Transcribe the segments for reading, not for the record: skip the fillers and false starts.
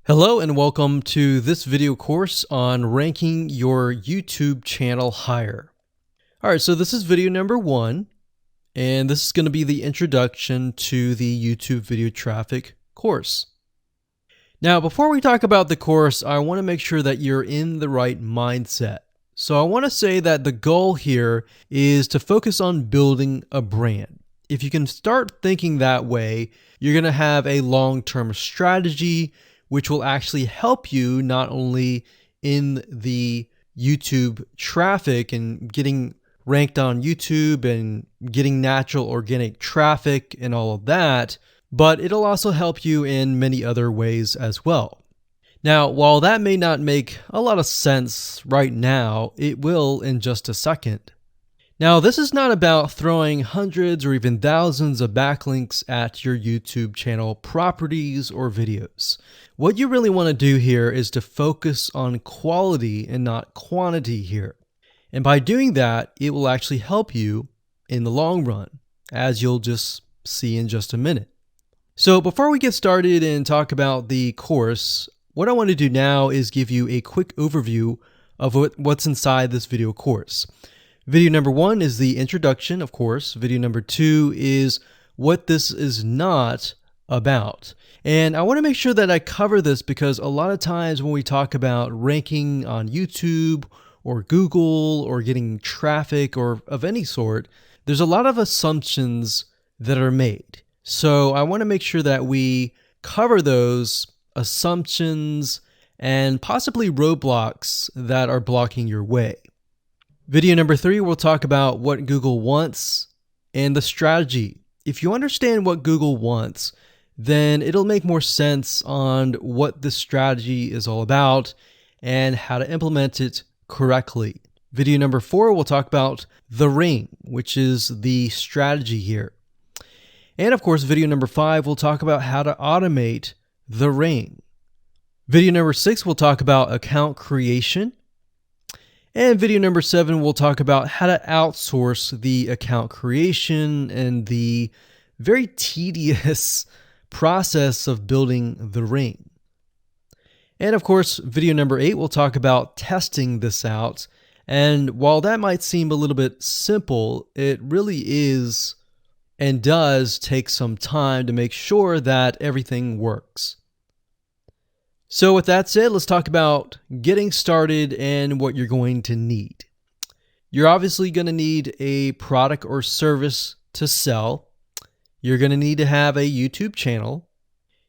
Hello and welcome to this video course on ranking your YouTube channel higher. All right, so this is video number 1, and this is going to be the introduction to the YouTube video traffic course. Now, before we talk about the course, I want to make sure that you're in the right mindset. So I want to say that the goal here is to focus on building a brand. If you can start thinking that way, you're going to have a long-term strategy which will actually help you not only in the YouTube traffic and getting ranked on YouTube and getting natural organic traffic and all of that, but it'll also help you in many other ways as well. Now, while that may not make a lot of sense right now, it will in just a second. Now, this is not about throwing hundreds or even thousands of backlinks at your YouTube channel properties or videos. What you really want to do here is to focus on quality and not quantity here. And by doing that, it will actually help you in the long run, as you'll just see in just a minute. So before we get started and talk about the course, what I want to do now is give you a quick overview of what's inside this video course. Video number 1 is the introduction, of course. Video number 2 is what this is not about. And I want to make sure that I cover this because a lot of times when we talk about ranking on YouTube or Google or getting traffic or of any sort, there's a lot of assumptions that are made. So I want to make sure that we cover those assumptions and possibly roadblocks that are blocking your way. Video number 3, we'll talk about what Google wants and the strategy. If you understand what Google wants, then it'll make more sense on what the strategy is all about and how to implement it correctly. Video number 4, we'll talk about the ring, which is the strategy here. And of course, video number 5, we'll talk about how to automate the ring. Video number 6, we'll talk about account creation. And video number 7, we'll talk about how to outsource the account creation and the very tedious process of building the ring. And of course, video number 8, we'll talk about testing this out. And while that might seem a little bit simple, it really is and does take some time to make sure that everything works. So with that said, let's talk about getting started and what you're going to need. You're obviously going to need a product or service to sell. You're going to need to have a YouTube channel.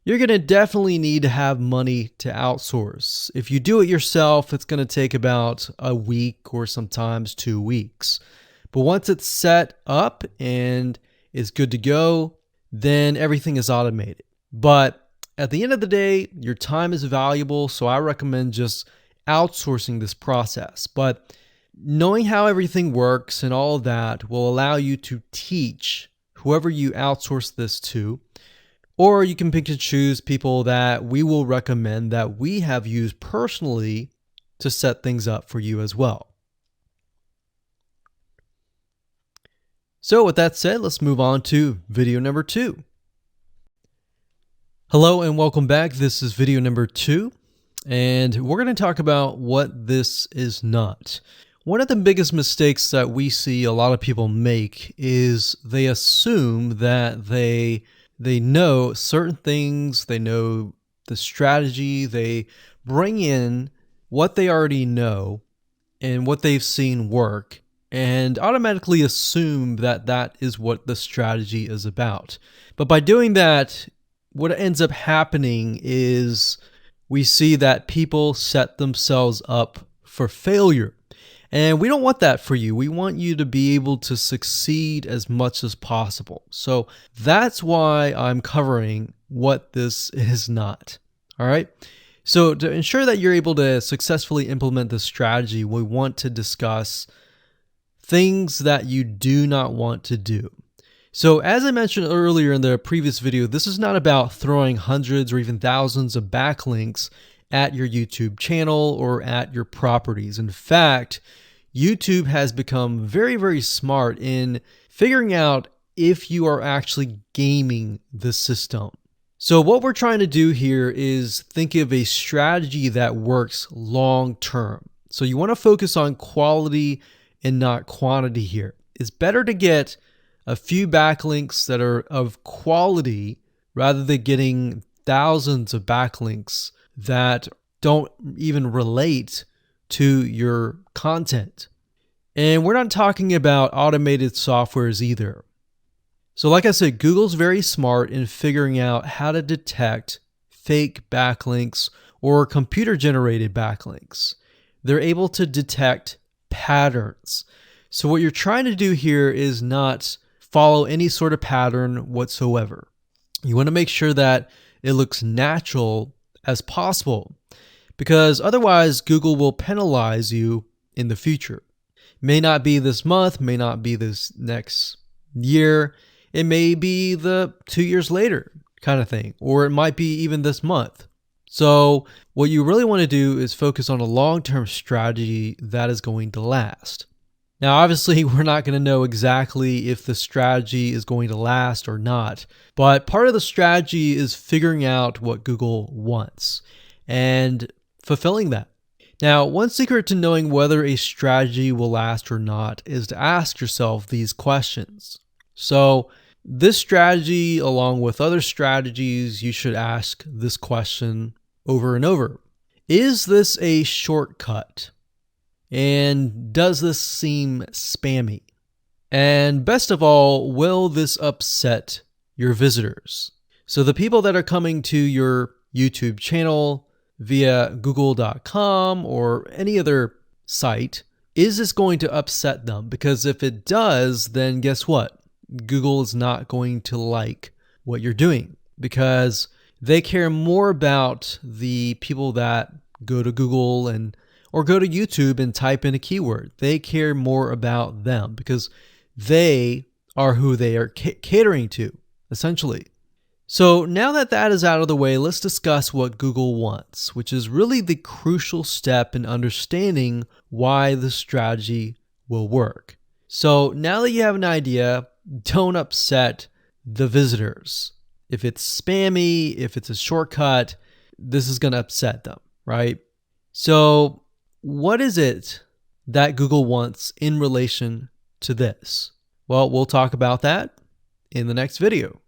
You're going to definitely need to have money to outsource. If you do it yourself, it's going to take about a week or sometimes 2 weeks. But once it's set up and is good to go, then everything is automated. But at the end of the day, your time is valuable, so I recommend just outsourcing this process. But knowing how everything works and all of that will allow you to teach whoever you outsource this to, or you can pick and choose people that we will recommend that we have used personally to set things up for you as well. So with that said, let's move on to video number 2. Hello and welcome back. This is video number 2, and we're going to talk about what this is not. One of the biggest mistakes that we see a lot of people make is they assume that they know certain things, they know the strategy, they bring in what they already know and what they've seen work, and automatically assume that that is what the strategy is about. But by doing that, what ends up happening is we see that people set themselves up for failure. And we don't want that for you. We want you to be able to succeed as much as possible. So that's why I'm covering what this is not. All right. So to ensure that you're able to successfully implement this strategy, we want to discuss things that you do not want to do. So as I mentioned earlier in the previous video, this is not about throwing hundreds or even thousands of backlinks at your YouTube channel or at your properties. In fact, YouTube has become very, very smart in figuring out if you are actually gaming the system. So what we're trying to do here is think of a strategy that works long term. So you want to focus on quality and not quantity here. It's better to get a few backlinks that are of quality rather than getting thousands of backlinks that don't even relate to your content. And we're not talking about automated softwares either. So like I said, Google's very smart in figuring out how to detect fake backlinks or computer-generated backlinks. They're able to detect patterns. So what you're trying to do here is not follow any sort of pattern whatsoever. You want to make sure that it looks natural as possible, because otherwise Google will penalize you in the future. May not be this month, may not be this next year. It may be the 2 years later kind of thing, or it might be even this month. So what you really want to do is focus on a long-term strategy that is going to last. Now, obviously, we're not going to know exactly if the strategy is going to last or not, but part of the strategy is figuring out what Google wants and fulfilling that. Now, one secret to knowing whether a strategy will last or not is to ask yourself these questions. So this strategy, along with other strategies, you should ask this question over and over. Is this a shortcut? And does this seem spammy? And best of all, will this upset your visitors? So the people that are coming to your YouTube channel via google.com or any other site, is this going to upset them? Because if it does, then guess what? Google is not going to like what you're doing, because they care more about the people that go to Google or go to YouTube and type in a keyword. They care more about them because they are who they are catering to, essentially. So now that that is out of the way, let's discuss what Google wants, which is really the crucial step in understanding why the strategy will work. So now that you have an idea, don't upset the visitors. If it's spammy, if it's a shortcut, this is going to upset them, right? So what is it that Google wants in relation to this? Well, we'll talk about that in the next video.